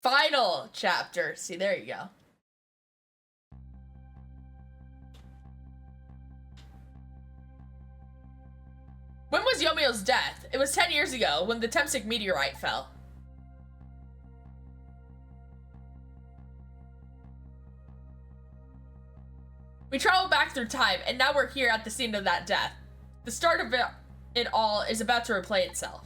final chapter. See, there you go. When was Yomio's death? It was 10 years ago, when the Temsik meteorite fell. We traveled back through time, and now we're here at the scene of that death. The start of it all is about to replay itself.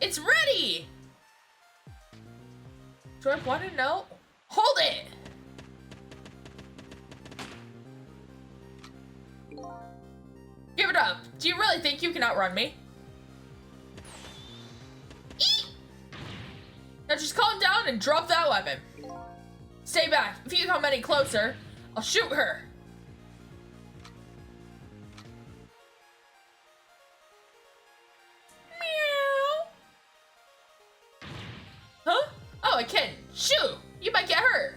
It's ready! Do I want to know? Hold it! Give it up. Do you really think you can outrun me? Eek! Now just calm down and drop that weapon. Stay back. If you come any closer, I'll shoot her. Huh? Oh, I can. Shoot! You might get hurt.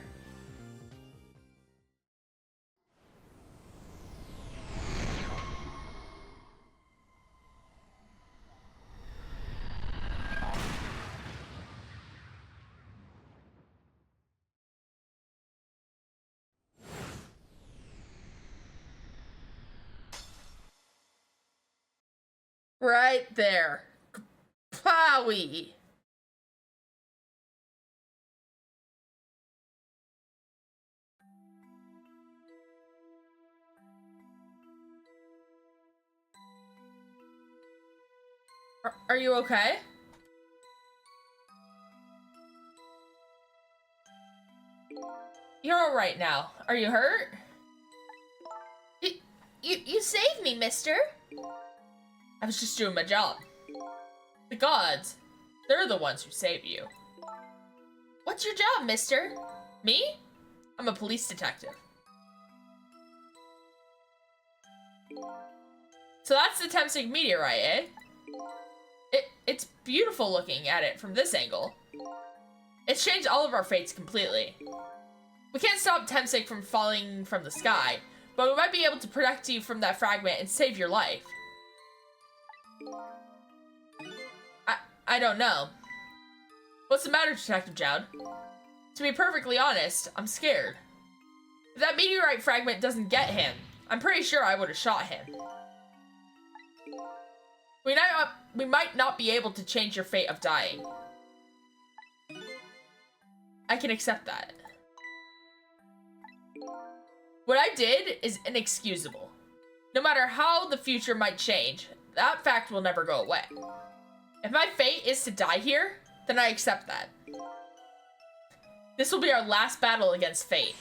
Right there. Plowy. Are you okay? You're all right now. Are you hurt? You saved me, mister. I was just doing my job. The gods, they're the ones who save you. What's your job, mister? Me? I'm a police detective. So that's the Temsik meteorite, eh? It's beautiful looking at it from this angle. It's changed all of our fates completely. We can't stop Temsik from falling from the sky, but we might be able to protect you from that fragment and save your life. I don't know. What's the matter, Detective Jowd? To be perfectly honest, I'm scared. If that meteorite fragment doesn't get him, I'm pretty sure I would have shot him. We might not be able to change your fate of dying. I can accept that. What I did is inexcusable. No matter how the future might change, that fact will never go away. If my fate is to die here, then I accept that. This will be our last battle against fate.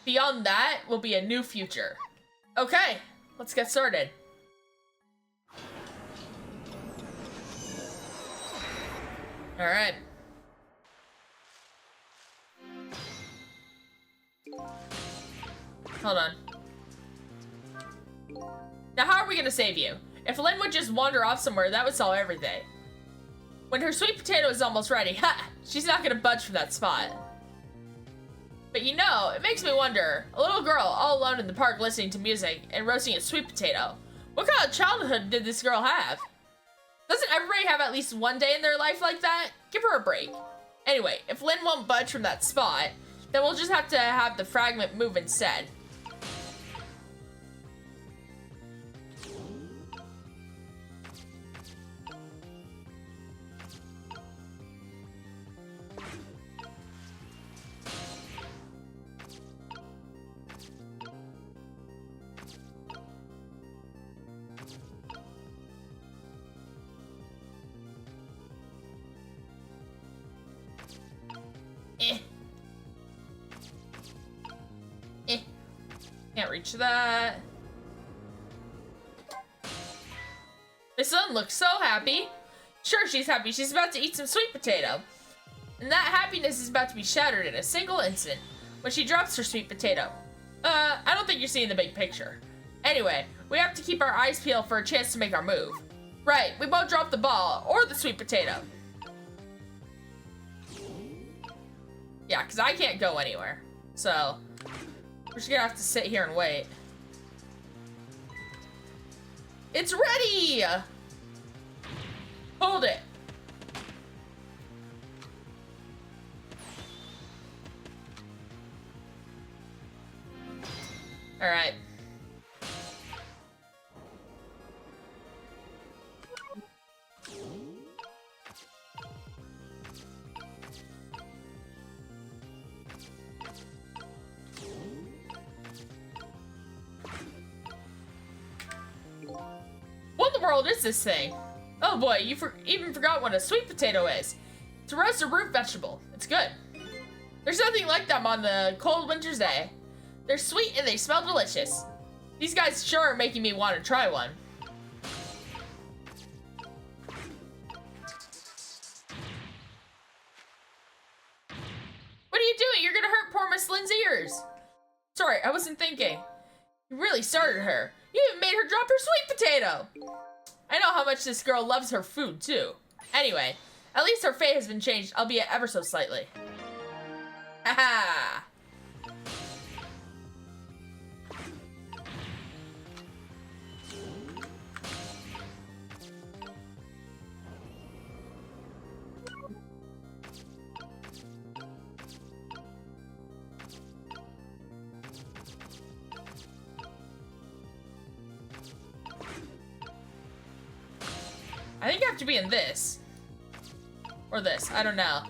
Beyond that will be a new future. Okay, let's get started. Alright. Hold on. Now how are we gonna save you? If Lynn would just wander off somewhere, that would solve everything. When her sweet potato is almost ready, ha! She's not gonna budge from that spot. But you know, it makes me wonder, a little girl all alone in the park listening to music and roasting a sweet potato. What kind of childhood did this girl have? Doesn't everybody have at least one day in their life like that? Give her a break. Anyway, if Lynn won't budge from that spot, then we'll just have to have the fragment move instead. Can't reach that. My son looks so happy. Sure, she's happy. She's about to eat some sweet potato. And that happiness is about to be shattered in a single instant when she drops her sweet potato. I don't think you're seeing the big picture. Anyway, we have to keep our eyes peeled for a chance to make our move. Right, we won't drop the ball or the sweet potato. Yeah, because I can't go anywhere. So, we're just gonna have to sit here and wait. It's ready! Hold it. All right. What in the world is this thing? Oh boy, you even forgot what a sweet potato is. It's a roasted root vegetable. It's good. There's nothing like them on the cold winter's day. They're sweet and they smell delicious. These guys sure are making me want to try one. What are you doing? You're gonna hurt poor Miss Lynn's ears. Sorry, I wasn't thinking. You really started her. You even made her drop her sweet potato. I know how much this girl loves her food, too. Anyway, at least her fate has been changed, albeit ever so slightly. Haha! I think I have to be in this. Or this, I don't know.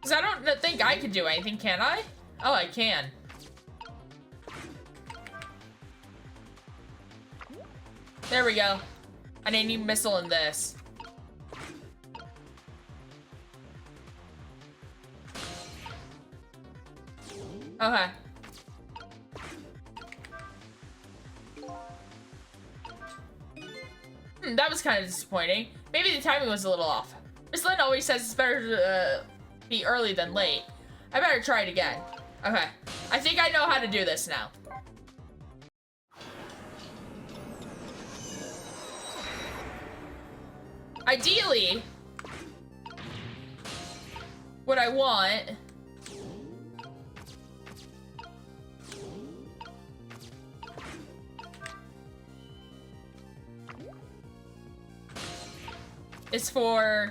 Because I don't think I could do anything, can I? Oh, I can. There we go. I didn't need missile in this. Okay. That was kind of disappointing. Maybe the timing was a little off. Miss Lynn always says it's better to be early than late. I better try it again. Okay. I think I know how to do this now. Ideally, what I want is for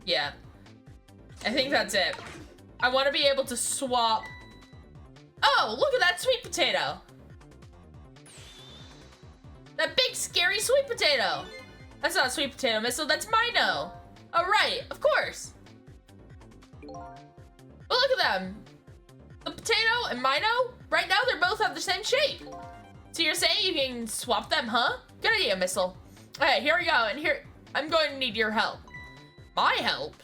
yeah, I think that's it. I want to be able to swap. Oh, look at that sweet potato. That big, scary sweet potato. That's not a sweet potato missile, that's Mino. Oh, right, of course. But look at them. The potato and Mino, right now they're both have the same shape. So you're saying you can swap them, huh? Good idea, Missile. Okay, here we go, and here, I'm going to need your help. My help?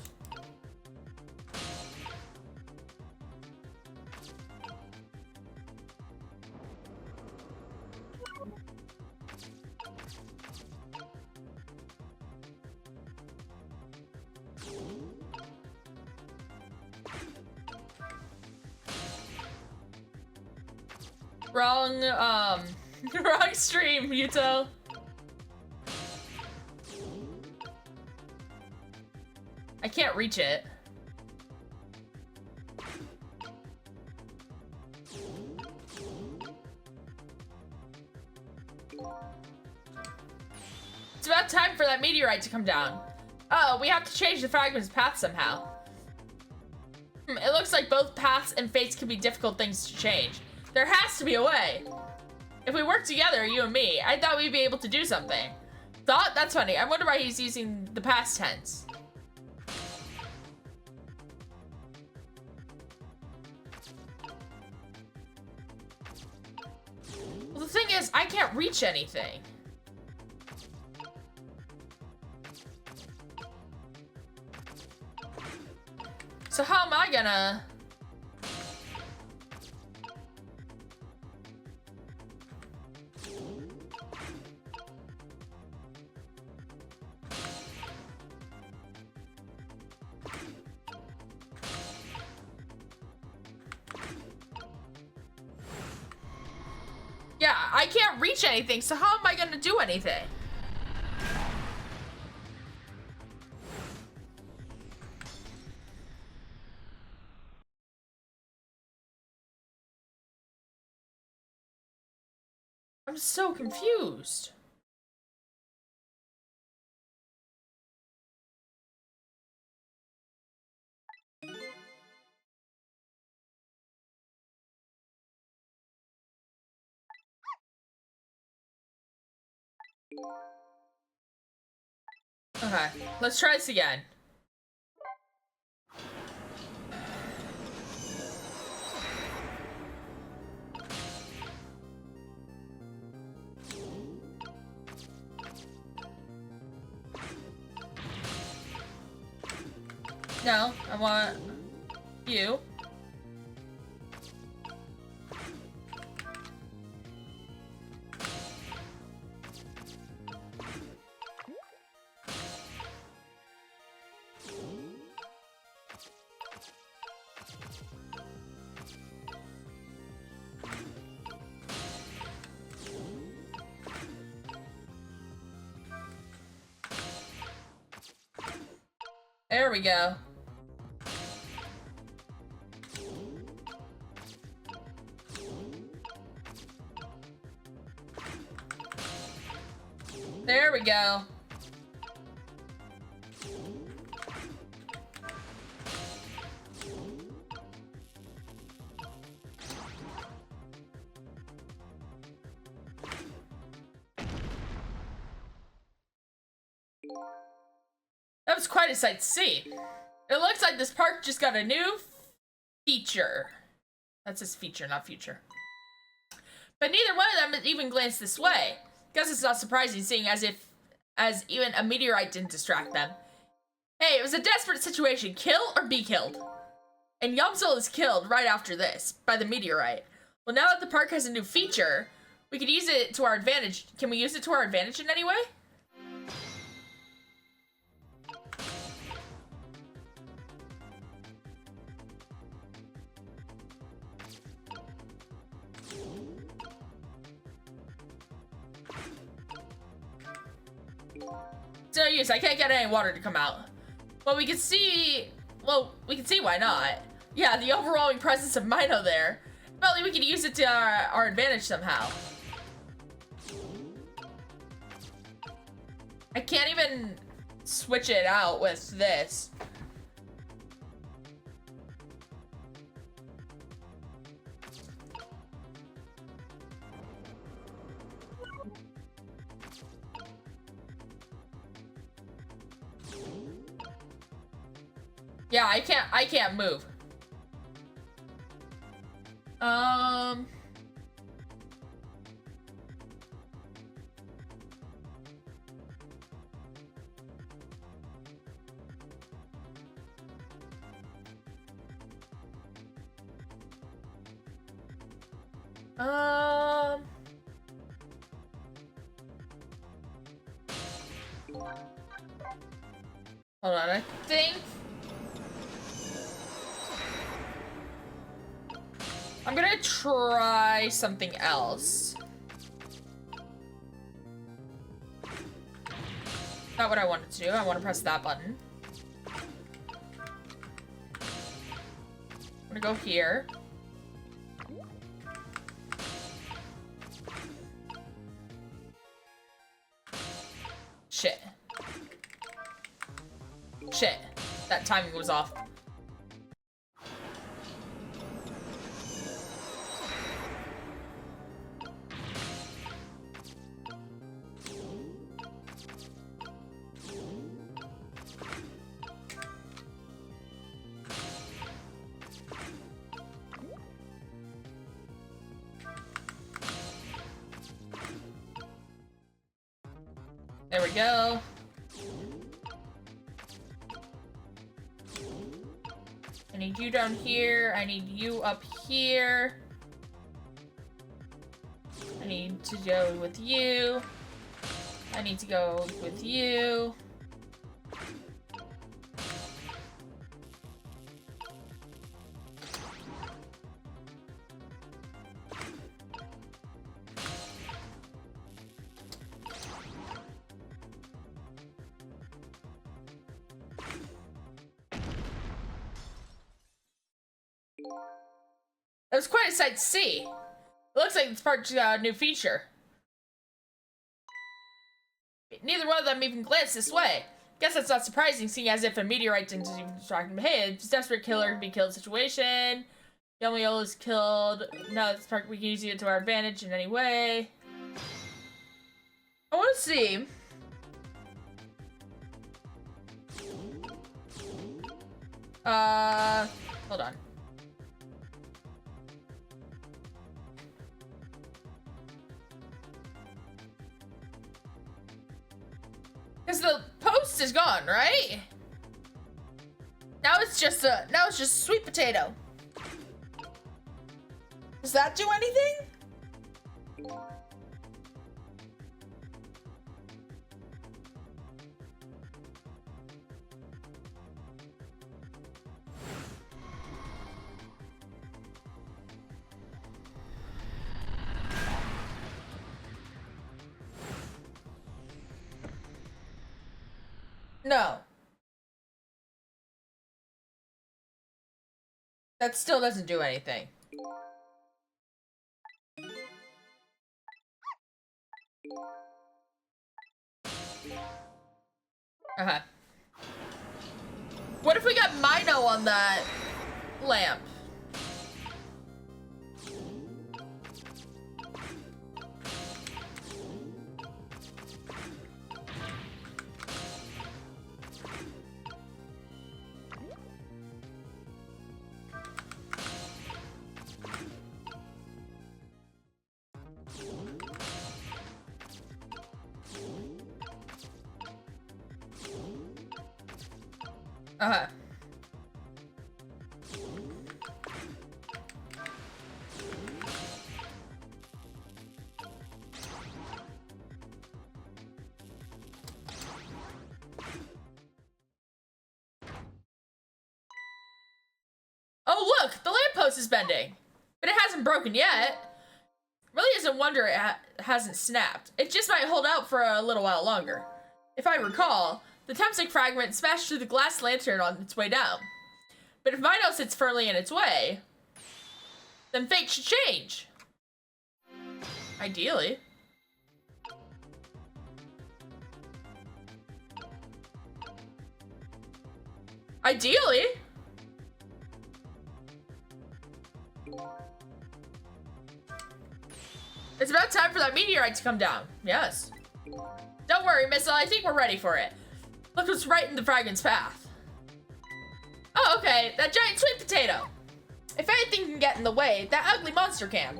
Wrong, wrong stream, Yuto. I can't reach it. It's about time for that meteorite to come down. Oh, we have to change the fragment's path somehow. It looks like both paths and fates can be difficult things to change. There has to be a way. If we work together, you and me, I thought we'd be able to do something. Thought? That's funny. I wonder why he's using the past tense. Well, the thing is, I can't reach anything. So how am I gonna... I can't reach anything, so how am I gonna do anything? I'm so confused. Okay, let's try this again. No, I want you. There we go. There we go. That was quite a sight to see. It looks like this park just got a new feature. That's his feature, not future. But neither one of them even glanced this way. Guess it's not surprising, seeing as even a meteorite didn't distract them. Hey, it was a desperate situation. Kill or be killed. And Yamsel is killed right after this by the meteorite. Well, now that the park has a new feature, we could use it to our advantage. Can we use it to our advantage in any way? No use, I can't get any water to come out. But we can see, well, we can see why not. Yeah, the overwhelming presence of Mino there. Probably we could use it to our advantage somehow. I can't even switch it out with this. Yeah, I can't move. Hold on, I think I'm gonna try something else. Not what I wanted to do. I want to press that button. I'm gonna go here. Shit. Shit. That timing was off. There we go. I need you down here. I need you up here. I need to go with you. I need to go with you. It was quite a sight to see. It looks like it's part of a new feature. Neither one of them even glanced this way. Guess that's not surprising, seeing as if a meteorite didn't even distract him. Hey, it's a desperate killer to be killed situation. Yomiol is killed. Now this part we can use it to our advantage in any way. I want to see. Hold on. Because the post is gone, right? Now it's just sweet potato. Does that do anything? No. That still doesn't do anything. Uh-huh. What if we got Mino on that lamp? Uh-huh. Oh, look! The lamppost is bending! But it hasn't broken yet. Really isn't a wonder it hasn't snapped. It just might hold out for a little while longer. If I recall, the Temsik fragment smashed through the glass lantern on its way down. But if Mino sits firmly in its way, then fate should change. Ideally. Ideally. It's about time for that meteorite to come down. Yes. Don't worry, Missile. I think we're ready for it. Look what's right in the fragment's path. Oh, okay. That giant sweet potato. If anything can get in the way, that ugly monster can.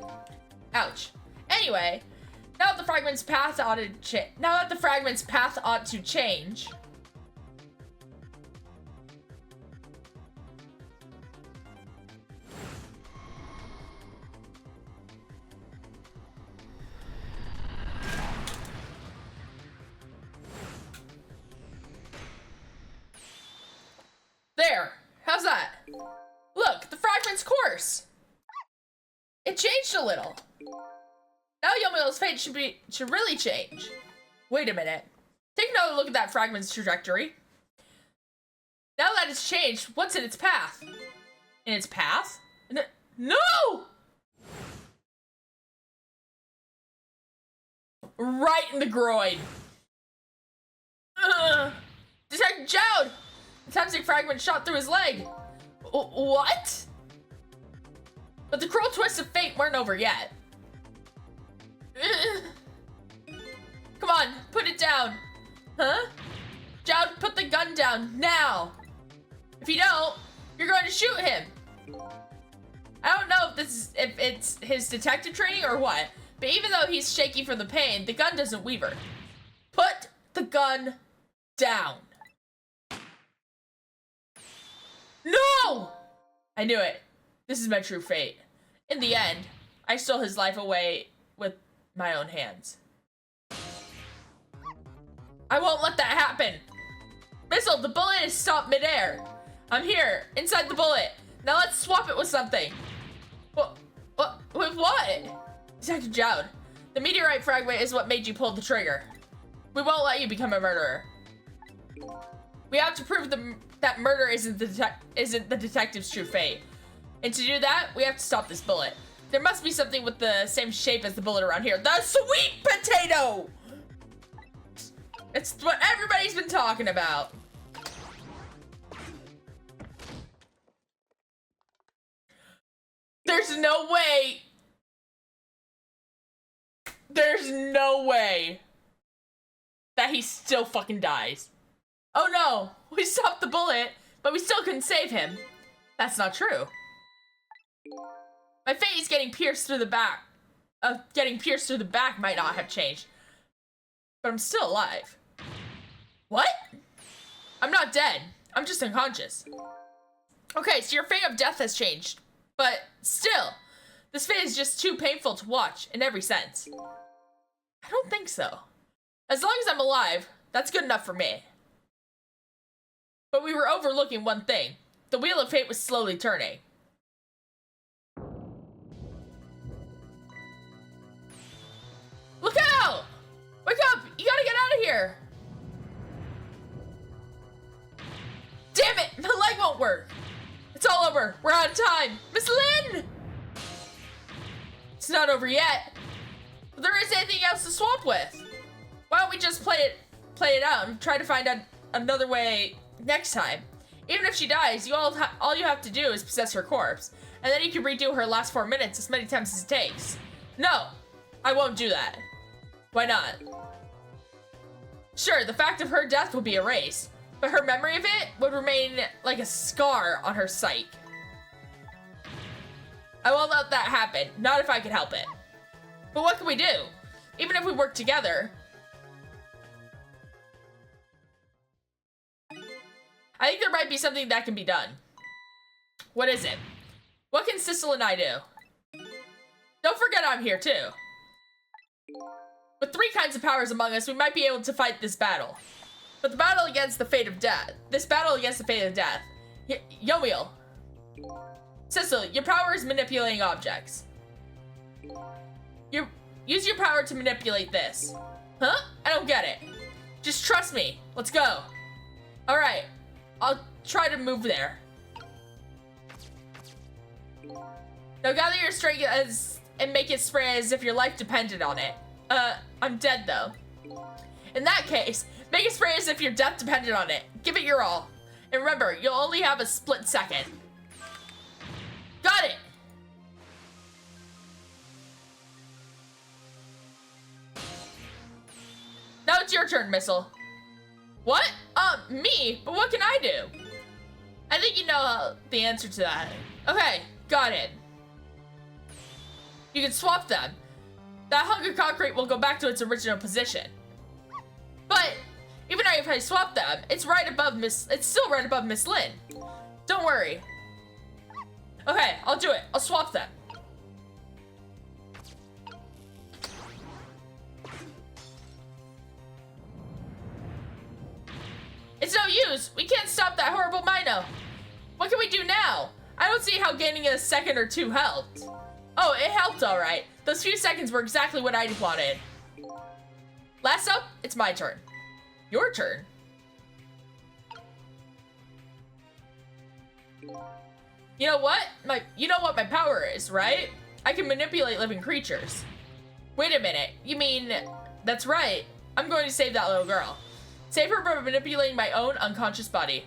Ouch. Anyway, now that the fragment's path ought to change. There. How's that? Look, the fragment's course. It changed a little. Now Yomiel's fate should really change. Wait a minute. Take another look at that fragment's trajectory. Now that it's changed, what's in its path? In its path? No! Right in the groin. Detective Jowd! The Temsik fragment shot through his leg. What? But the cruel twists of fate weren't over yet. Come on, put it down. Huh? Jowd, put the gun down, now. If you don't, you're going to shoot him. I don't know if it's his detective training or what, but even though he's shaky from the pain, the gun doesn't waver. Put the gun down. No! I knew it. This is my true fate. In the end, I stole his life away with my own hands. I won't let that happen. Missile, the bullet is stopped midair. I'm here, inside the bullet. Now let's swap it with something. What? With what? Detective Jowd, the meteorite fragment is what made you pull the trigger. We won't let you become a murderer. We have to prove that murder isn't the detective's true fate. And to do that, we have to stop this bullet. There must be something with the same shape as the bullet around here. The sweet potato! It's what everybody's been talking about. There's no way. There's no way that he still fucking dies. Oh no, we stopped the bullet, but we still couldn't save him. That's not true. My fate is getting pierced through the back. Getting pierced through the back might not have changed, but I'm still alive. What? I'm not dead. I'm just unconscious. Okay, so your fate of death has changed, but still, this fate is just too painful to watch in every sense. I don't think so. As long as I'm alive, that's good enough for me. But we were overlooking one thing. The wheel of fate was slowly turning. Look out! Wake up! You gotta get out of here! Damn it! My leg won't work! It's all over! We're out of time! Miss Lynn! It's not over yet. But there isn't anything else to swap with. Why don't we just play it out and try to find another way next time? Even if she dies, all you have to do is possess her corpse, and then you can redo her last 4 minutes as many times as it takes. No, I won't do that. Why not? Sure, the fact of her death will be erased, but her memory of it would remain like a scar on her psyche. I won't let that happen, not if I can help it. But what can we do? Even if we work together. I think there might be something that can be done. What is it? What can Sissel and I do? Don't forget I'm here too. With 3 kinds of powers among us, we might be able to fight this battle. But the battle against the fate of death. Yomiel. Sissel, your power is manipulating objects. Use your power to manipulate this. Huh? I don't get it. Just trust me. Let's go. Alright. I'll try to move there. Now gather your strength and make it spray as if your life depended on it. I'm dead though. In that case, make it spray as if your death depended on it. Give it your all. And remember, you'll only have a split second. Got it! Now it's your turn, Missile. What? Me? But what can I do? I think you know the answer to that. Okay, got it. You can swap them. That hunger concrete will go back to its original position. But even if I swap them, it's still right above Miss Lynn. Don't worry. Okay, I'll do it. I'll swap them. It's no use. We can't stop that horrible Mino. What can we do now? I don't see how gaining a second or 2 helped. Oh, it helped all right. Those few seconds were exactly what I wanted. Last up, it's my turn. Your turn. You know what? You know what my power is, right? I can manipulate living creatures. Wait a minute. You mean... That's right. I'm going to save that little girl. Save her by manipulating my own unconscious body.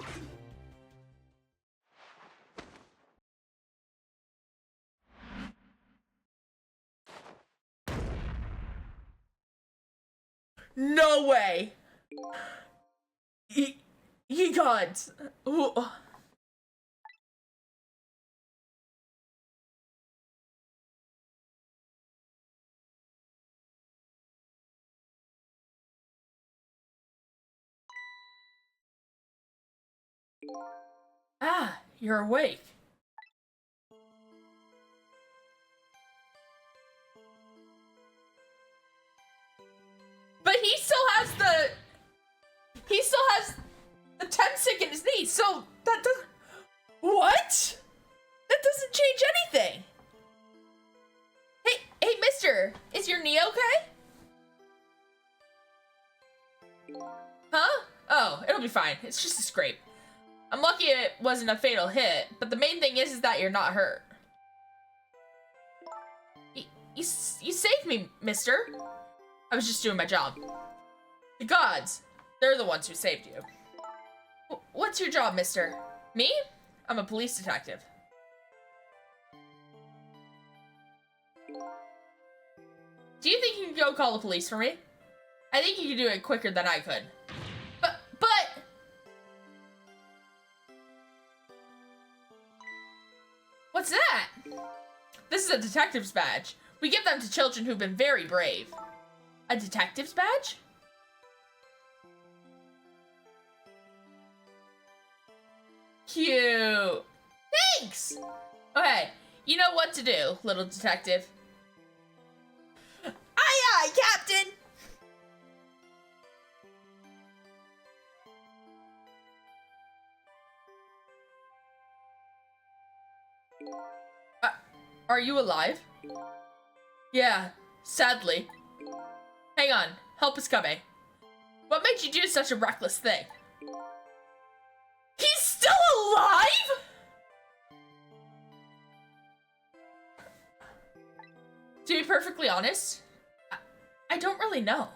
No way! He can't. Ooh. Ah, you're awake. But he still has the Temsic in his knee, so that doesn't... What? That doesn't change anything. Hey, mister, is your knee okay? Huh? Oh, it'll be fine. It's just a scrape. I'm lucky it wasn't a fatal hit, but the main thing is that you're not hurt. You saved me, mister. I was just doing my job. The gods, they're the ones who saved you. What's your job, mister? Me? I'm a police detective. Do you think you can go call the police for me? I think you can do it quicker than I could. But... What's that? This is a detective's badge. We give them to children who've been very brave. A detective's badge? Cute. Thanks! Okay, you know what to do, little detective. Aye, aye, Captain! Are you alive? Yeah, sadly. Hang on, help is coming. What made you do such a reckless thing? He's still alive?! To be perfectly honest, I don't really know.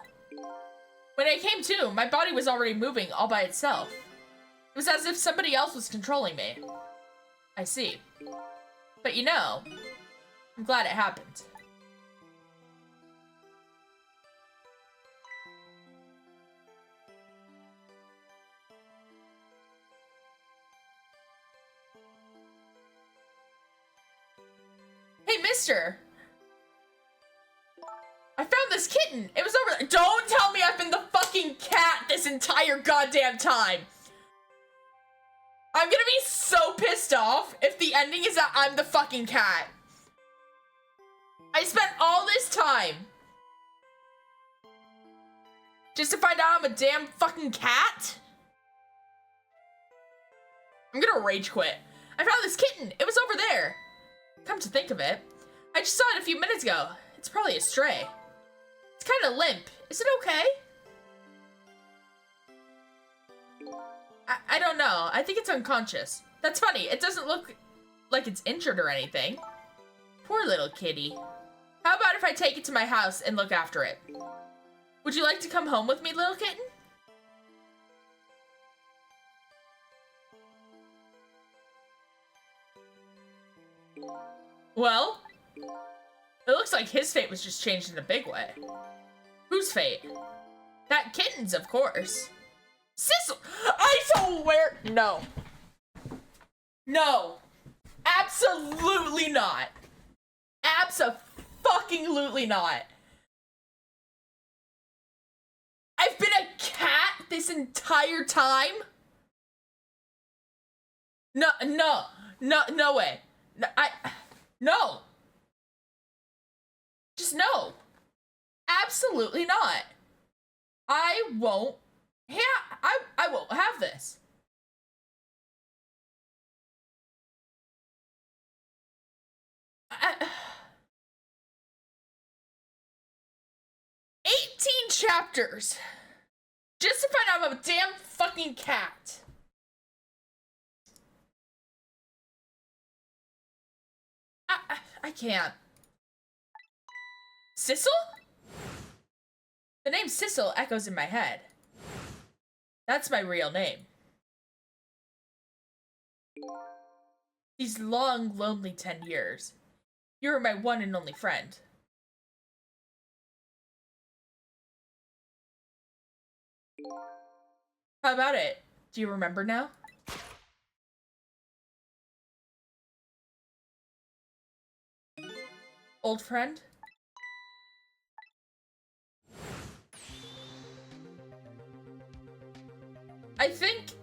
When I came to, my body was already moving all by itself. It was as if somebody else was controlling me. I see. But you know, I'm glad it happened. Hey, mister! I found this kitten! It was over there. Don't tell me I've been the fucking cat this entire goddamn time! I'm gonna be so pissed off if the ending is that I'm the fucking cat. I spent all this time just to find out I'm a damn fucking cat? I'm gonna rage quit. I found this kitten. It was over there. Come to think of it, I just saw it a few minutes ago. It's probably a stray. It's kind of limp. Is it okay? I don't know. I think it's unconscious. That's funny. It doesn't look like it's injured or anything. Poor little kitty. How about if I take it to my house and look after it? Would you like to come home with me, little kitten? Well, it looks like his fate was just changed in a big way. Whose fate? That kitten's, of course. Sissel! I swear! No. No. Absolutely not. Abso-fucking-lutely not. I've been a cat this entire time? No way. No. Just no. Absolutely not. I won't. Yeah, I won't have this. I, 18 chapters just to find out I'm a damn fucking cat. I can't. Sissel? The name Sissel echoes in my head. That's my real name. These long, lonely 10 years. You were my one and only friend. How about it? Do you remember now? Old friend? I think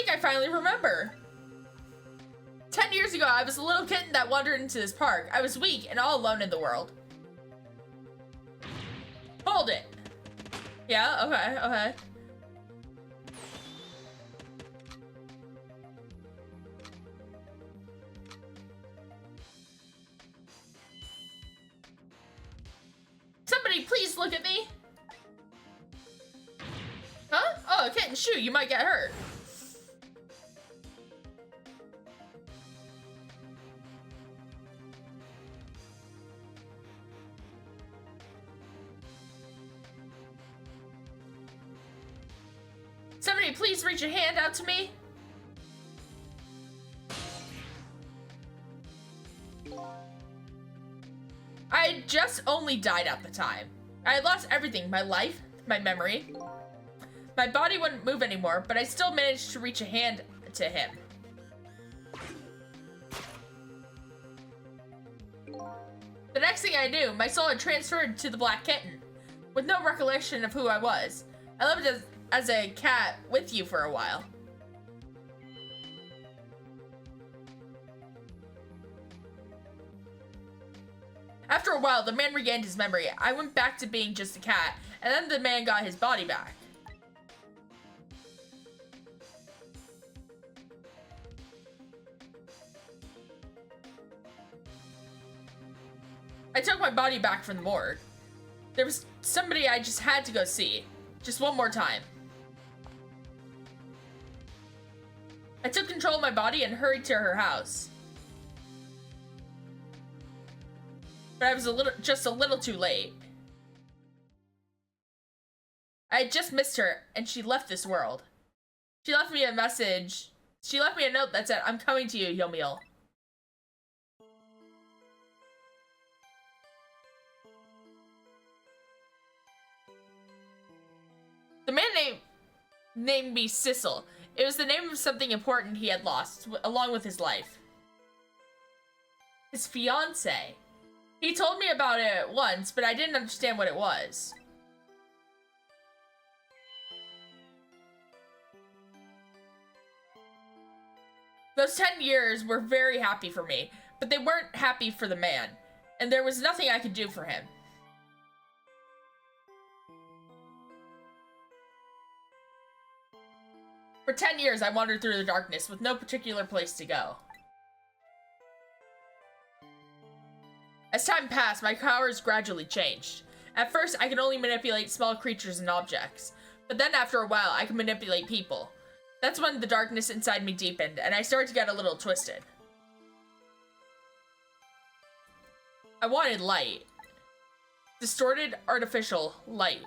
I finally remember. 10 years ago, I was a little kitten that wandered into this park. I was weak and all alone in the world. Hold it. Yeah, okay. Somebody please look at me. Huh? Oh, a kitten. Shoot, you might get hurt. Somebody please reach a hand out to me. I had just only died at the time. I had lost everything, my life, my memory. My body wouldn't move anymore, but I still managed to reach a hand to him. The next thing I knew, my soul had transferred to the Black Kitten, with no recollection of who I was. I lived as a cat with you for a while. After a while, the man regained his memory. I went back to being just a cat, and then the man got his body back. I took my body back from the morgue. There was somebody I just had to go see. Just one more time. I took control of my body and hurried to her house. But I was just a little too late. I had just missed her, and she left this world. She left me a message. She left me a note that said, "I'm coming to you, Yomiel." The man named me Sissel. It was the name of something important he had lost, along with his life. His fiancée. He told me about it once, but I didn't understand what it was. Those 10 years were very happy for me, but they weren't happy for the man, and there was nothing I could do for him. For 10 years, I wandered through the darkness with no particular place to go. As time passed, my powers gradually changed. At first, I could only manipulate small creatures and objects, but then after a while, I could manipulate people. That's when the darkness inside me deepened, and I started to get a little twisted. I wanted light. Distorted, artificial light.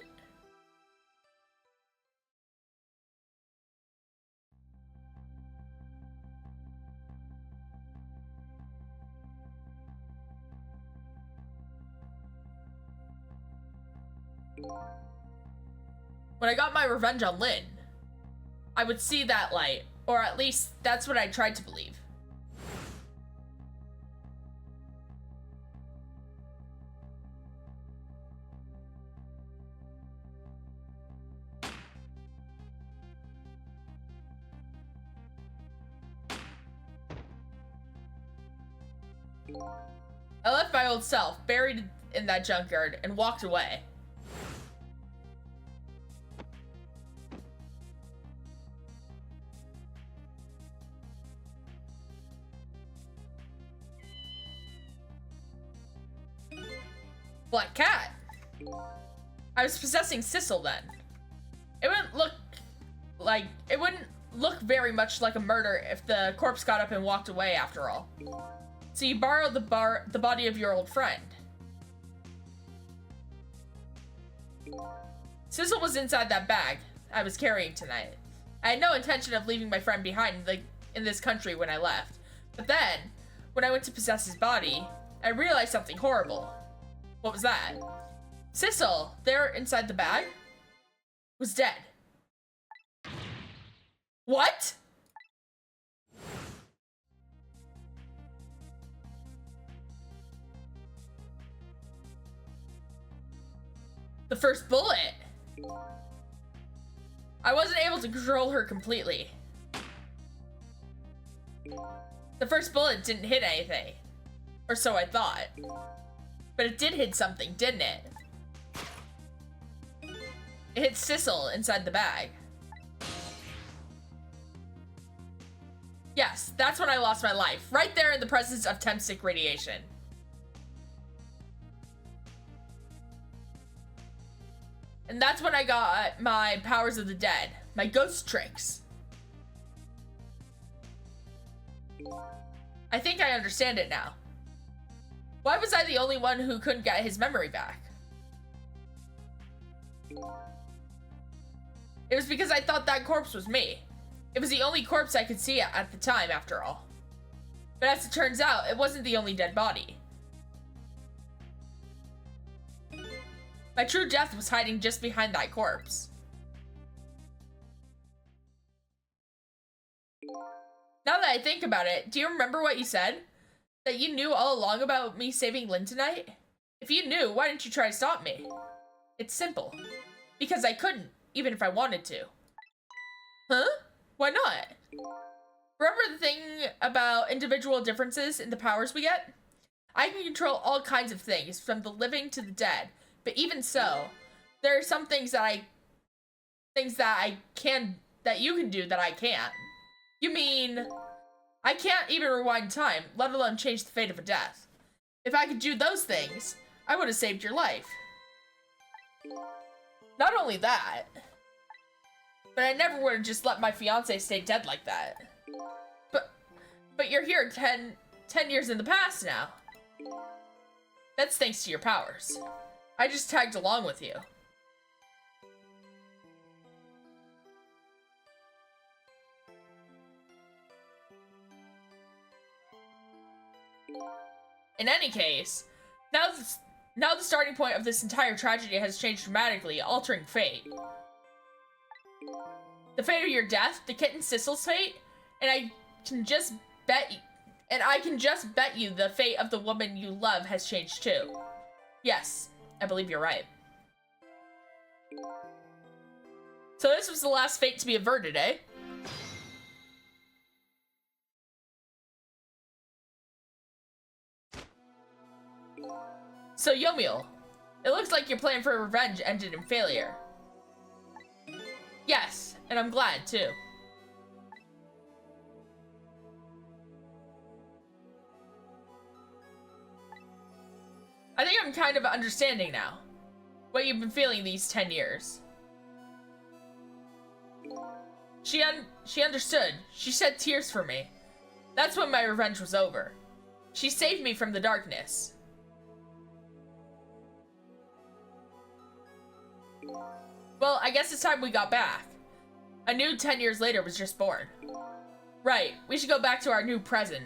When I got my revenge on Lynn, I would see that light, or at least that's what I tried to believe. I left my old self buried in that junkyard and walked away. Black cat. I was possessing Sissel then. It wouldn't look very much like a murder if the corpse got up and walked away after all. So you borrowed the body of your old friend. Sissel was inside that bag I was carrying tonight. I had no intention of leaving my friend behind in this country when I left. But then, when I went to possess his body, I realized something horrible. What was that? Sissel, there inside the bag, was dead. What? The first bullet. I wasn't able to control her completely. The first bullet didn't hit anything. Or so I thought. But it did hit something, didn't it? It hit Sissel inside the bag. Yes, that's when I lost my life. Right there in the presence of Temstick radiation. And that's when I got my powers of the dead. my ghost tricks. I think I understand it now. Why was I the only one who couldn't get his memory back? It was because I thought that corpse was me. It was the only corpse I could see at the time, after all. But as it turns out, it wasn't the only dead body. My true death was hiding just behind that corpse. Now that I think about it, do you remember what you said? That you knew all along about me saving Lynn tonight? If you knew, why didn't you try to stop me? It's simple. Because I couldn't, even if I wanted to. Huh? Why not? Remember the thing about individual differences in the powers we get? I can control all kinds of things, from the living to the dead. But even so, there are some things that you can do that I can't. You mean, I can't even rewind time, let alone change the fate of a death. If I could do those things, I would have saved your life. Not only that, but I never would have just let my fiance stay dead like that. But you're here 10 years in the past now. That's thanks to your powers. I just tagged along with you. In any case, now the starting point of this entire tragedy has changed dramatically, altering fate. The fate of your death, the kitten Sissel's fate, and I can just bet you the fate of the woman you love has changed too. Yes, I believe you're right. So this was the last fate to be averted, eh? So Yomiel, it looks like your plan for revenge ended in failure. Yes, and I'm glad too. I think I'm kind of understanding now what you've been feeling these 10 years. She understood. She shed tears for me. That's when my revenge was over. She saved me from the darkness. Well, I guess it's time we got back. A new 10 years later was just born. Right, we should go back to our new present.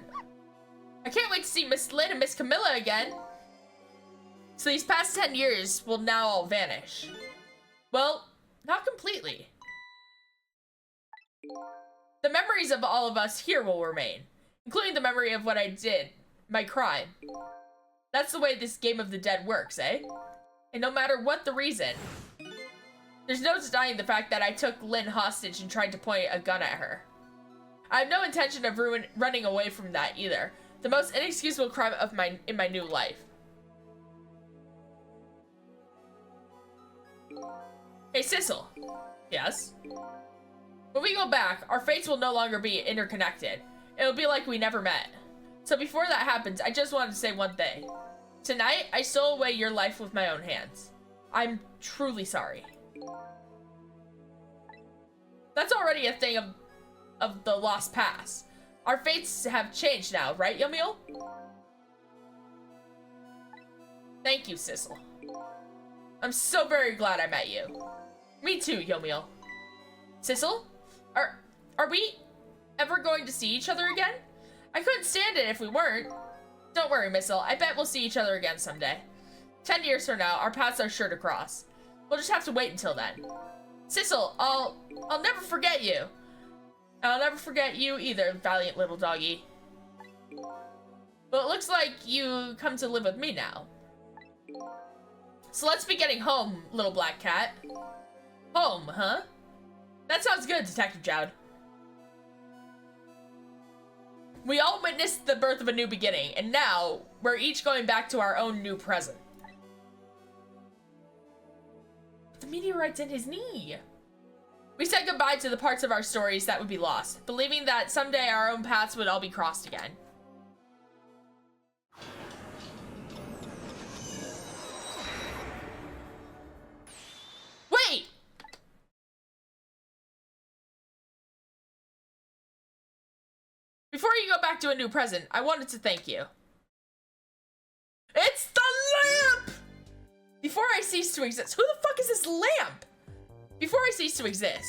I can't wait to see Miss Lynn and Miss Camilla again. So these past 10 years will now all vanish. Well, not completely. The memories of all of us here will remain, including the memory of what I did, my crime. That's the way this game of the dead works, eh? And no matter what the reason, there's no denying the fact that I took Lynn hostage and tried to point a gun at her. I have no intention of running away from that either. The most inexcusable crime in my new life. Hey, Sissel. Yes? When we go back, our fates will no longer be interconnected. It'll be like we never met. So before that happens, I just wanted to say one thing. Tonight, I stole away your life with my own hands. I'm truly sorry. That's already a thing of the lost past. Our fates have changed now, right, Yomiel? Thank you, Sissel. I'm so very glad I met you. Me too, Yomiel. Sissel? Are we ever going to see each other again? I couldn't stand it if we weren't. Don't worry, Missile. I bet we'll see each other again someday. 10 years from now, our paths are sure to cross. We'll just have to wait until then. Sissel, I'll never forget you. I'll never forget you either, valiant little doggy. Well, it looks like you come to live with me now. So let's be getting home, little black cat. Home, huh? That sounds good, Detective Jowd. We all witnessed the birth of a new beginning, and now we're each going back to our own new present. The meteorite's in his knee. We said goodbye to the parts of our stories that would be lost, believing that someday our own paths would all be crossed again. Wait! Before you go back to a new present, I wanted to thank you. It's the lamp! Before I cease to exist. Who the fuck is this lamp? Before I cease to exist.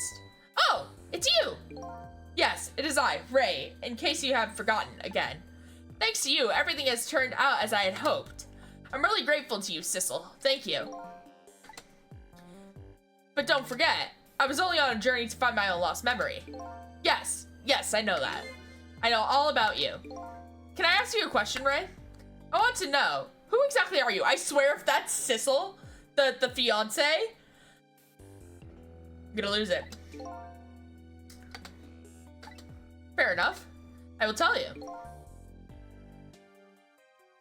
Oh, it's you! Yes, it is I, Ray, in case you have forgotten again. Thanks to you, everything has turned out as I had hoped. I'm really grateful to you, Sissel. Thank you. But don't forget, I was only on a journey to find my own lost memory. Yes, I know that. I know all about you. Can I ask you a question, Ray? I want to know, who exactly are you? I swear if that's Sissel, the fiance, I'm gonna lose it. Fair enough. I will tell you.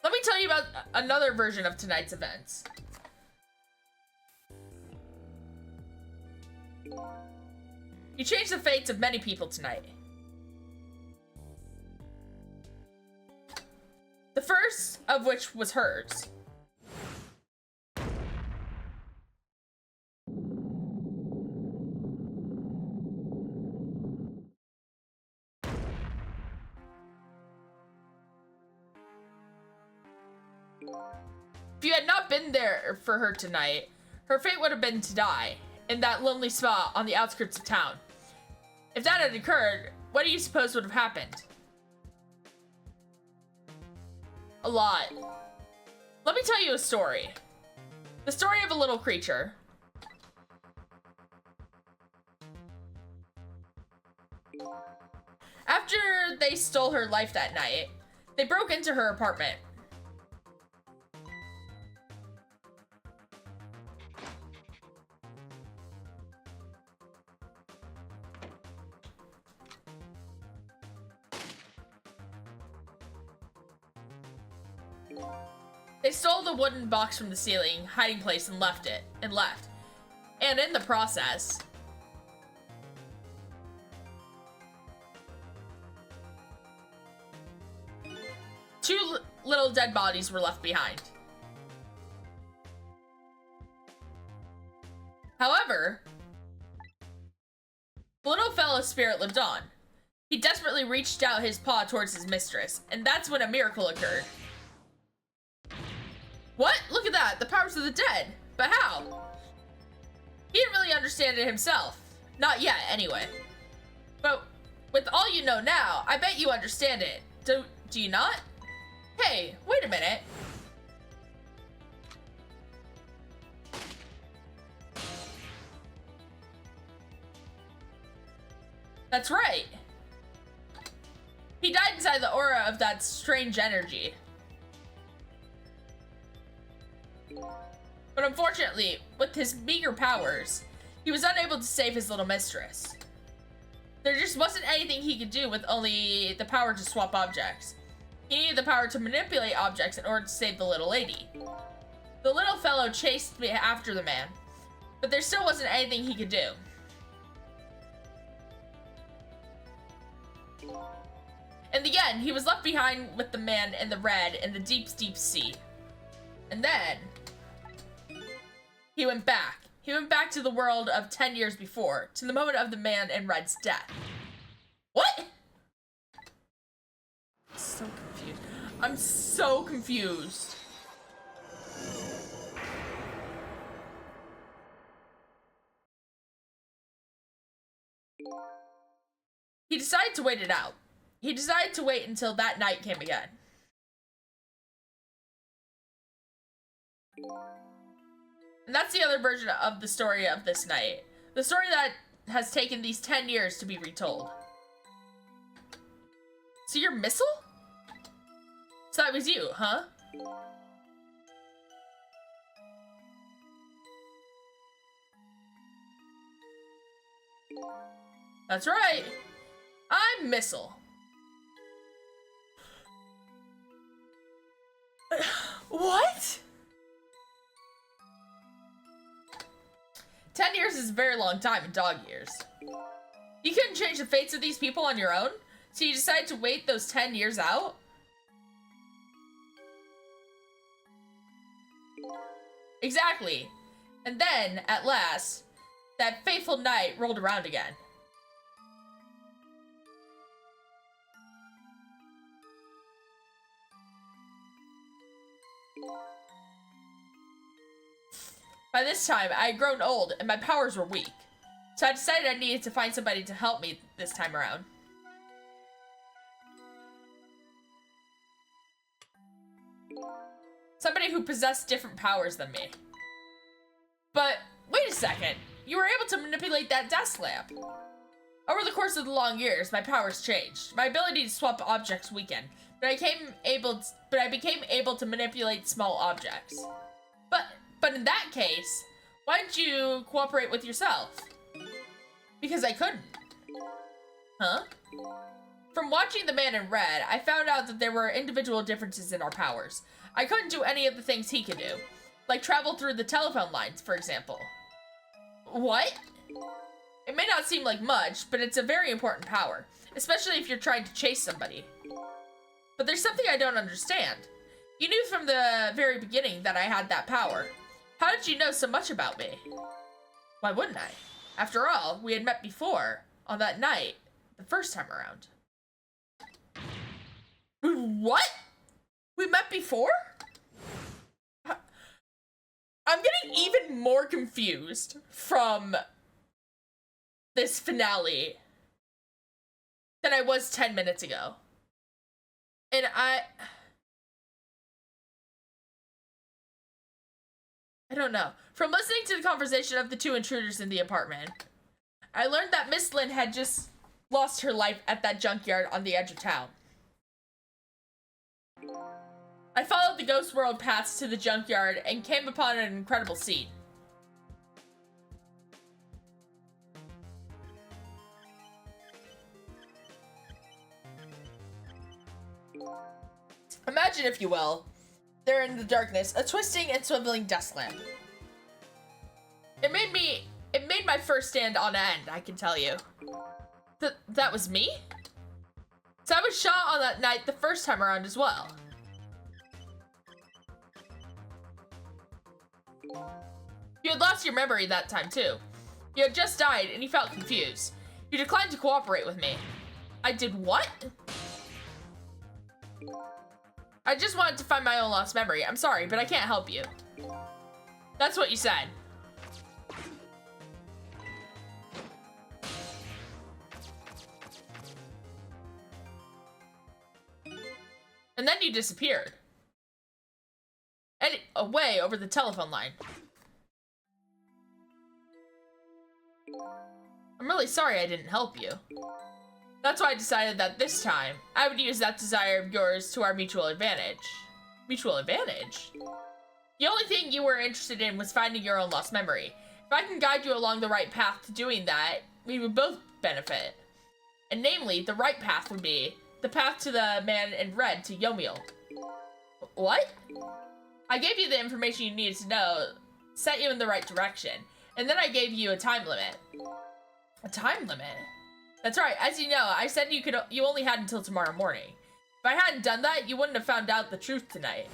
Let me tell you about another version of tonight's events. You changed the fates of many people tonight. The first of which was hers. If you had not been there for her tonight, her fate would have been to die in that lonely spot on the outskirts of town. If that had occurred, what do you suppose would have happened? A lot. Let me tell you a story. The story of a little creature. After they stole her life that night, they broke into her apartment. They stole the wooden box from the ceiling, hiding place, and left. And in the process, two little dead bodies were left behind. However, the little fellow's spirit lived on. He desperately reached out his paw towards his mistress, and that's when a miracle occurred. What? Look at that! The powers of the dead! But how? He didn't really understand it himself. Not yet, anyway. But with all you know now, I bet you understand it. Do you not? Hey, wait a minute. That's right. He died inside the aura of that strange energy. But unfortunately, with his meager powers, he was unable to save his little mistress. There just wasn't anything he could do with only the power to swap objects. He needed the power to manipulate objects in order to save the little lady. The little fellow chased me after the man, but there still wasn't anything he could do. In the end, he was left behind with the man in the red in the deep, deep sea. And then he went back. He went back to the world of 10 years before, to the moment of the man in red's death. What? I'm so confused. I'm so confused. He decided to wait it out. He decided to wait until that night came again. And that's the other version of the story of this night. The story that has taken these 10 years to be retold. So you're Missile? So that was you, huh? That's right. I'm Missile. What? 10 years is a very long time in dog years. You couldn't change the fates of these people on your own? So you decided to wait those 10 years out? Exactly. And then, at last, that fateful night rolled around again. By this time, I had grown old and my powers were weak. So I decided I needed to find somebody to help me this time around. Somebody who possessed different powers than me. But, wait a second. You were able to manipulate that desk lamp. Over the course of the long years, my powers changed. My ability to swap objects weakened, but I became able to manipulate small objects. But in that case, why didn't you cooperate with yourself? Because I couldn't. Huh? From watching The Man in Red, I found out that there were individual differences in our powers. I couldn't do any of the things he could do, like travel through the telephone lines, for example. What? It may not seem like much, but it's a very important power, especially if you're trying to chase somebody. But there's something I don't understand. You knew from the very beginning that I had that power. How did you know so much about me? Why wouldn't I? After all, we had met before, on that night, the first time around. What? We met before? I'm getting even more confused from this finale than I was 10 minutes ago. And I don't know. From listening to the conversation of the two intruders in the apartment, I learned that Miss Lynn had just lost her life at that junkyard on the edge of town. I followed the Ghost World paths to the junkyard and came upon an incredible scene. Imagine, if you will, there in the darkness, a twisting and swiveling desk lamp. It made my first stand on end, I can tell you. That was me? So I was shot on that night the first time around as well. You had lost your memory that time too. You had just died and you felt confused. You declined to cooperate with me. I did what? I just wanted to find my own lost memory. I'm sorry, but I can't help you. That's what you said. And then you disappeared. And away over the telephone line. I'm really sorry I didn't help you. That's why I decided that this time, I would use that desire of yours to our mutual advantage. Mutual advantage? The only thing you were interested in was finding your own lost memory. If I can guide you along the right path to doing that, we would both benefit. And namely, the right path would be the path to the Man in Red to Yomiel. What? I gave you the information you needed to know, set you in the right direction, and then I gave you a time limit. A time limit? That's right, as you know, I said you only had until tomorrow morning. If I hadn't done that, you wouldn't have found out the truth tonight.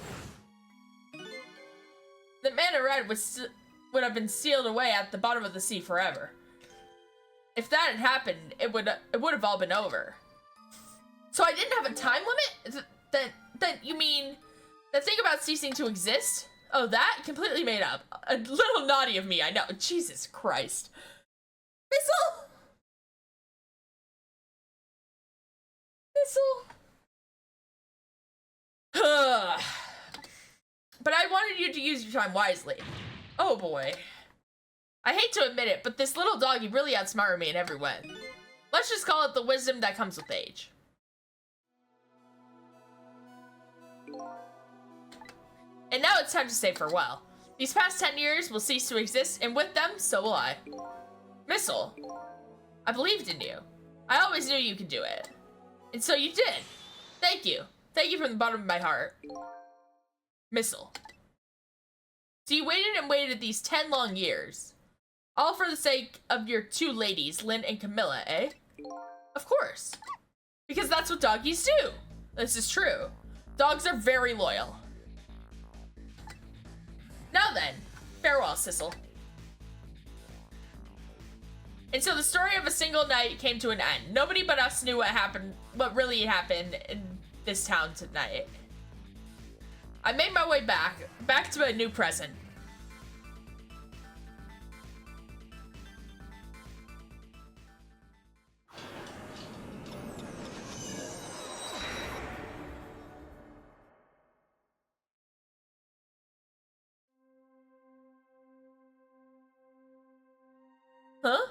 The Man in Red would have been sealed away at the bottom of the sea forever. If that had happened, it would have all been over. So I didn't have a time limit? Then you mean the thing about ceasing to exist? Oh, that? Completely made up. A little naughty of me, I know. Jesus Christ. Missile? But I wanted you to use your time wisely. Oh boy. I hate to admit it, but this little doggy really outsmarted me in every way. Let's just call it the wisdom that comes with age. And now it's time to say farewell. These past 10 years will cease to exist, and with them, so will I. Missile, I believed in you. I always knew you could do it. And so you did. Thank you. Thank you from the bottom of my heart. Missile. So you waited and waited these 10 long years. All for the sake of your two ladies, Lynn and Camilla, eh? Of course. Because that's what doggies do. This is true. Dogs are very loyal. Now then, farewell, Sissel. And so the story of a single night came to an end. Nobody but us knew what really happened in this town tonight. I made my way back to a new present. Huh?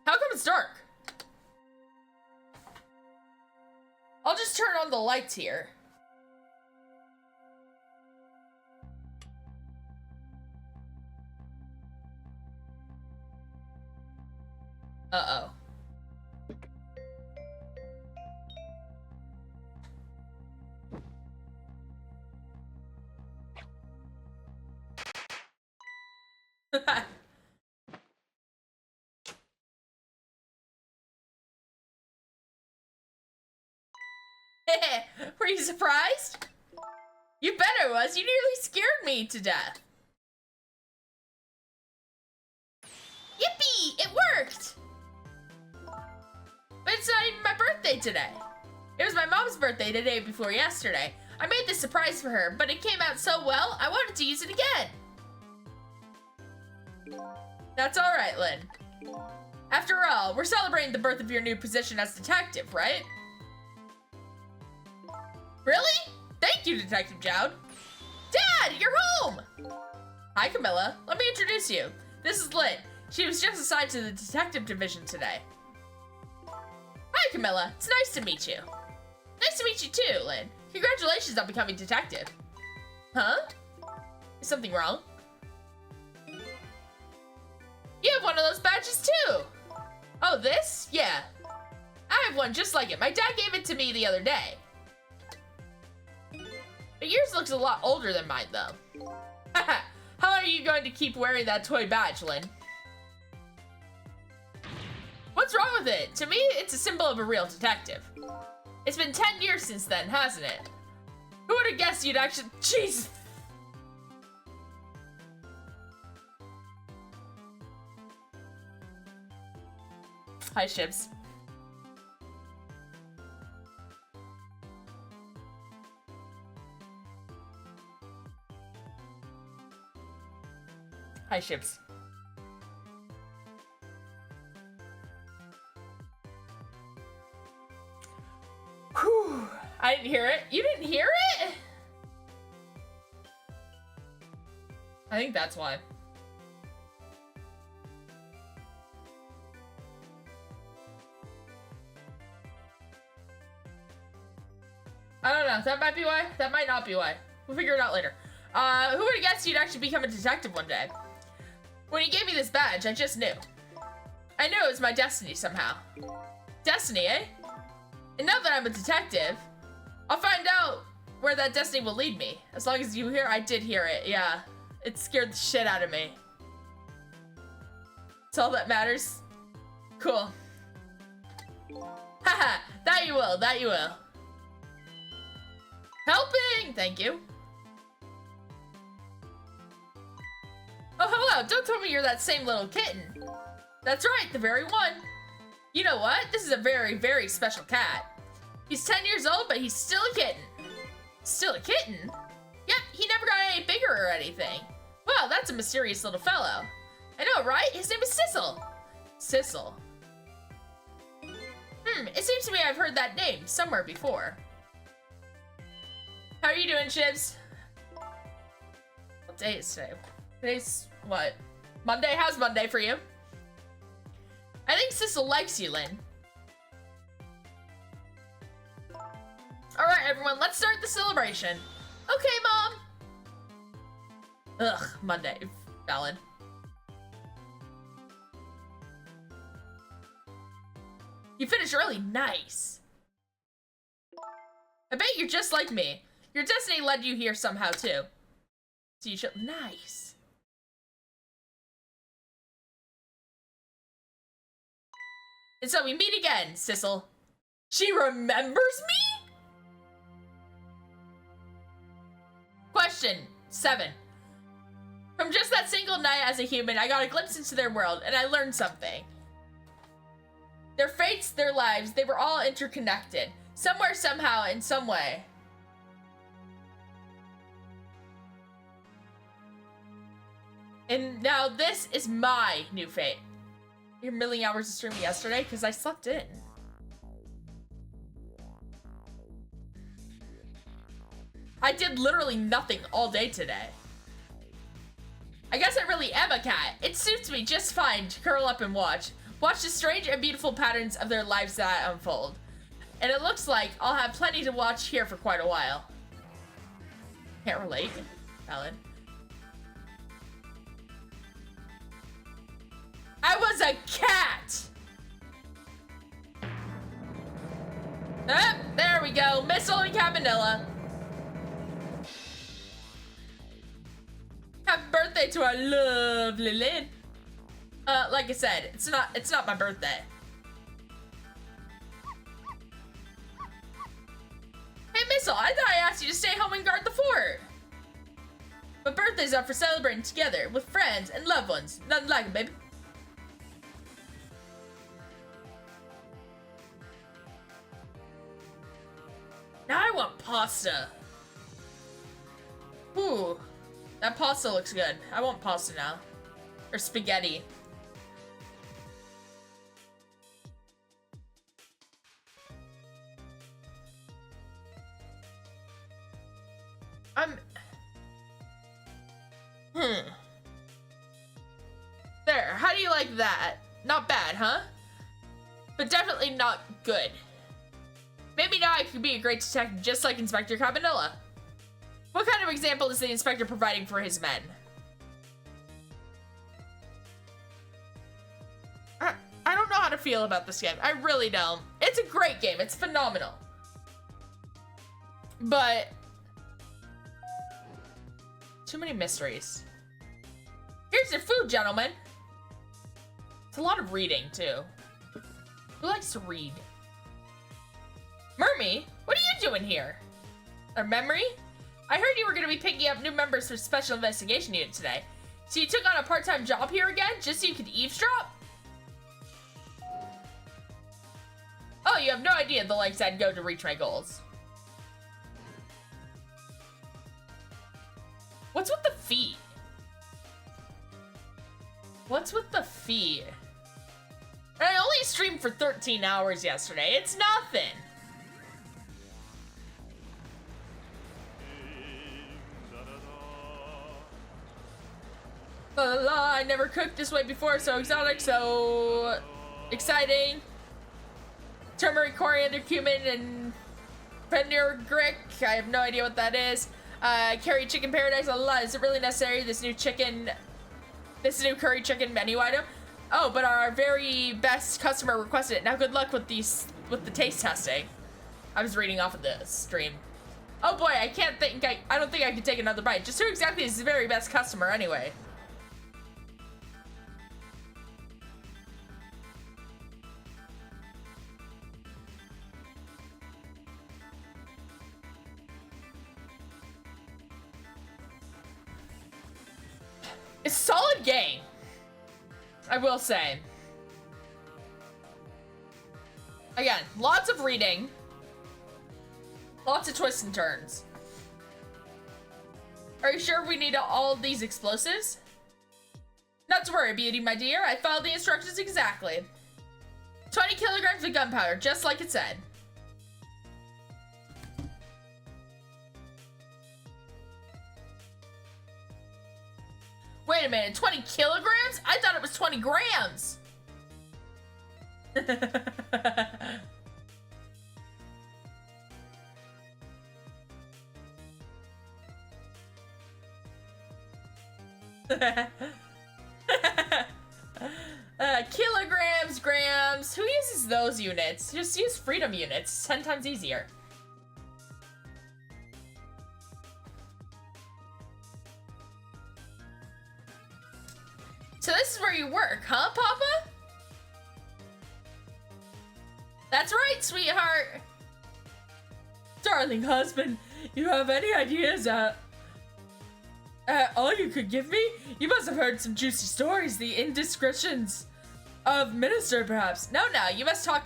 How come it's dark? I'll just turn on the lights here. Uh-oh. Were you surprised? You bet I was. You nearly scared me to death. Yippee! It worked! But it's not even my birthday today. It was my mom's birthday the day before yesterday. I made this surprise for her, but it came out so well, I wanted to use it again. That's alright, Lynn. After all, we're celebrating the birth of your new position as detective, right? Really? Thank you, Detective Jowd. Dad, you're home! Hi, Camilla. Let me introduce you. This is Lynn. She was just assigned to the detective division today. Hi, Camilla. It's nice to meet you. Nice to meet you too, Lynn. Congratulations on becoming detective. Huh? Is something wrong? You have one of those badges too. Oh, this? Yeah. I have one just like it. My dad gave it to me the other day. But yours looks a lot older than mine, though. How long are you going to keep wearing that toy badge, Lynn? What's wrong with it? To me, it's a symbol of a real detective. It's been 10 years since then, hasn't it? Who would have guessed you'd actually... Jeez! Hi, Shibs. Hi, Shibs. Whew. I didn't hear it. You didn't hear it? I think that's why. I don't know. That might be why. That might not be why. We'll figure it out later. Who would have guessed you'd actually become a detective one day? When you gave me this badge, I just knew. I knew it was my destiny somehow. Destiny, eh? And now that I'm a detective, I'll find out where that destiny will lead me. As long as you hear, I did hear it, yeah. It scared the shit out of me. That's all that matters. Cool. Haha, that you will, that you will. Helping! Thank you. Oh, hello, don't tell me you're that same little kitten. That's right, the very one. You know what? This is a very, very special cat. He's 10 years old, but he's still a kitten. Still a kitten? Yep, he never got any bigger or anything. Wow, that's a mysterious little fellow. I know, right? His name is Sissel. Sissel. It seems to me I've heard that name somewhere before. How are you doing, Shibs? What day is today? Today's what? Monday? How's Monday for you? I think Sissel likes you, Lynn. Alright, everyone, let's start the celebration. Okay, Mom. Ugh, Monday. Valid. You finished early. Nice. I bet you're just like me. Your destiny led you here somehow, too. So you should... Nice. And so we meet again, Sissel. She remembers me? Question 7. From just that single night as a human, I got a glimpse into their world, and I learned something. Their fates, their lives, they were all interconnected. Somewhere, somehow, in some way. And now this is my new fate. Your million hours of streaming yesterday because I slept in. I did literally nothing all day today. I guess I really am a cat. It suits me just fine to curl up and watch. Watch the strange and beautiful patterns of their lives that unfold. And it looks like I'll have plenty to watch here for quite a while. Can't relate. Valid. I was a cat! Ah, there we go. Missile and Cabanilla. Happy birthday to our lovely Lynn. Like I said, it's not my birthday. Hey, Missile, I thought I asked you to stay home and guard the fort. But birthdays are for celebrating together with friends and loved ones. Nothing like it, baby. Now I want pasta. Ooh, that pasta looks good. I want pasta now. Or spaghetti. There, how do you like that? Not bad, huh? But definitely not good. Maybe now I could be a great detective just like Inspector Cabanilla. What kind of example is the inspector providing for his men? I don't know how to feel about this game. I really don't. It's a great game. It's phenomenal. But too many mysteries. Here's your food, gentlemen. It's a lot of reading, too. Who likes to read? Mermy, what are you doing here? Or Memory? I heard you were going to be picking up new members for Special Investigation Unit today. So you took on a part-time job here again, just so you could eavesdrop? Oh, you have no idea the lengths I'd go to reach my goals. What's with the feet? What's with the feet? And I only streamed for 13 hours yesterday. It's nothing. La la la, I never cooked this way before, so exotic, so exciting. Turmeric, coriander, cumin, and fenugreek. I have no idea what that is. Curry chicken paradise. La la la, is it really necessary? This new curry chicken menu item? Oh, but our very best customer requested it. Now good luck with the taste testing. I was reading off of the stream. Oh boy, I don't think I could take another bite. Just who exactly is the very best customer anyway? It's a solid game, I will say. Again, lots of reading. Lots of twists and turns. Are you sure we need all these explosives? Not to worry, Beauty, my dear. I followed the instructions exactly. 20 kilograms of gunpowder, just like it said. Wait a minute, 20 kilograms? I thought it was 20 grams. Kilograms, grams. Who uses those units? Just use freedom units. 10 times easier. So this is where you work, huh, Papa? That's right, sweetheart. Darling husband, you have any ideas all you could give me? You must have heard some juicy stories, the indiscretions of Minister, perhaps. No, you must talk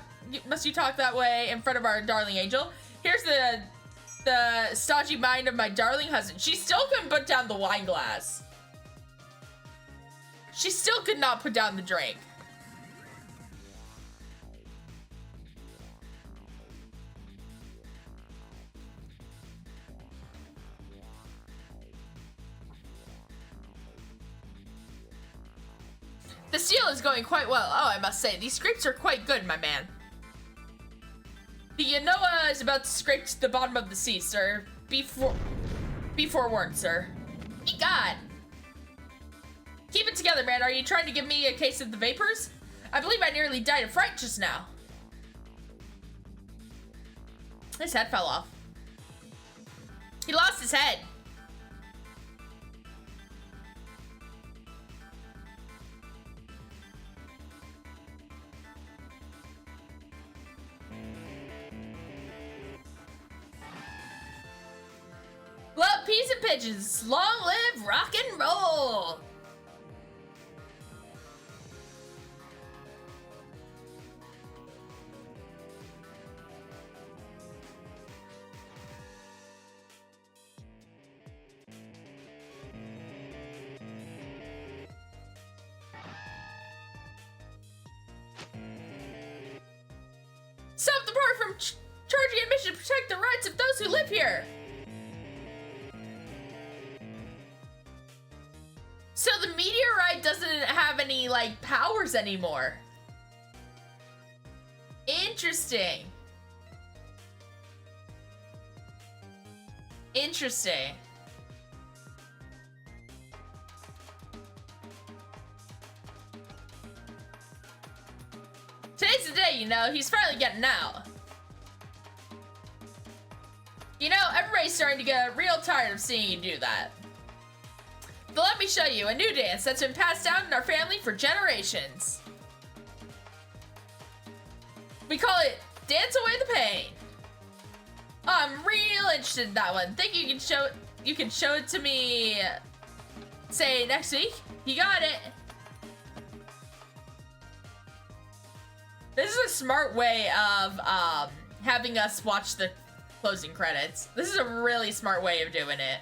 that way in front of our darling angel. Here's the stodgy mind of my darling husband. She still couldn't put down the wine glass. she still could not put down the drink. The seal is going quite well. Oh, I must say, these scrapes are quite good, my man. The Yanoa is about to scrape to the bottom of the sea, sir. Be forewarned, sir. Be God. Keep it together, man. Are you trying to give me a case of the vapors? I believe I nearly died of fright just now. His head fell off. He lost his head. Love, peas, and pigeons. Long live rock and roll. Stop the party from charging admission to protect the rights of those who live here. So the meteorite doesn't have any, like, powers anymore. Interesting. Interesting. Today's the day, you know. He's finally getting out. You know, everybody's starting to get real tired of seeing you do that. But let me show you a new dance that's been passed down in our family for generations. We call it Dance Away the Pain. Oh, I'm real interested in that one. Think you can show it to me, say, next week? You got it. This is a smart way of having us watch the closing credits. This is a really smart way of doing it.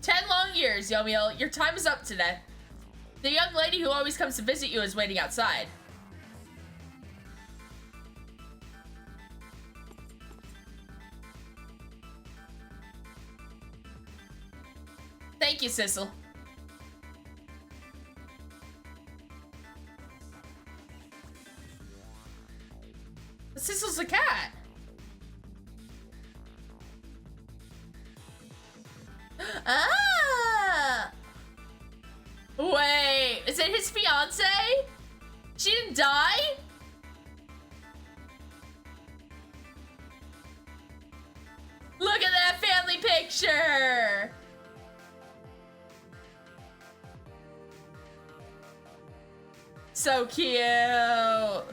"10 long years, Yomiel. Your time is up today. The young lady who always comes to visit you is waiting outside." Thank you, Sissel. Sissel's a cat. Ah! Wait, is it his fiance? She didn't die? Look at that family picture! So cute!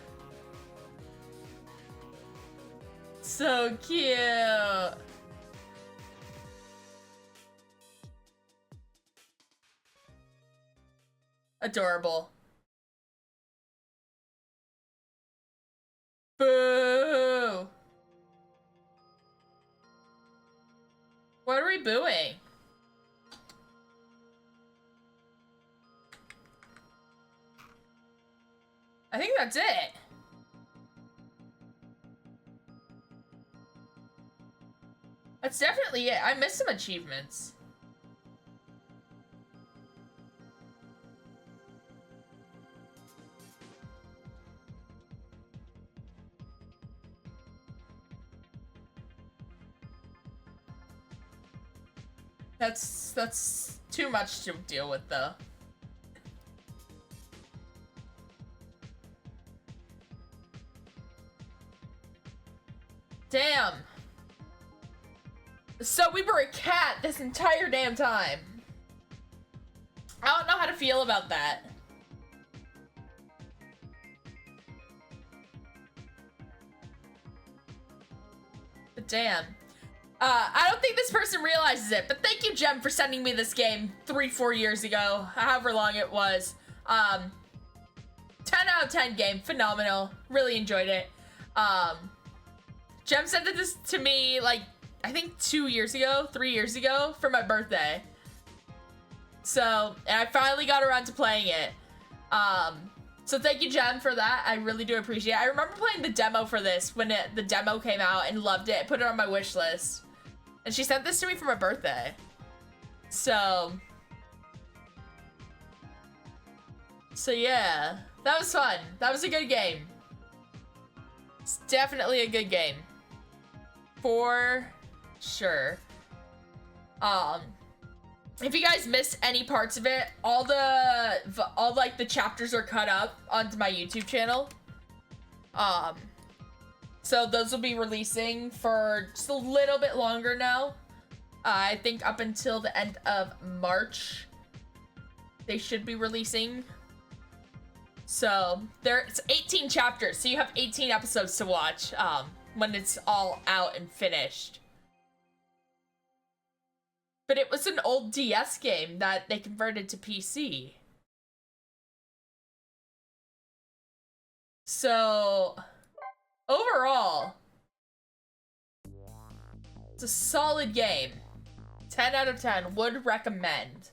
So cute! Adorable. Boo! What are we booing? I think that's it. That's definitely it. I missed some achievements. That's too much to deal with, though. Damn. So we were a cat this entire damn time. I don't know how to feel about that. But damn. I don't think this person realizes it, but thank you, Gem, for sending me this game 3-4 years ago, however long it was. 10 out of 10 game, phenomenal. Really enjoyed it. Jem sent this to me, like, I think 3 years ago, for my birthday. So, and I finally got around to playing it. So thank you, Jem, for that. I really do appreciate it. I remember playing the demo for this when the demo came out and loved it. I put it on my wish list. And she sent this to me for my birthday. So yeah, that was fun. That was a good game. It's definitely a good game. For sure. If you guys missed any parts of it, all like the chapters are cut up onto my YouTube channel. So those will be releasing for just a little bit longer now. I think up until the end of March, they should be releasing. So it's 18 chapters, so you have 18 episodes to watch when it's all out and finished. But it was an old DS game that they converted to PC. So, overall, it's a solid game. 10 out of 10, would recommend.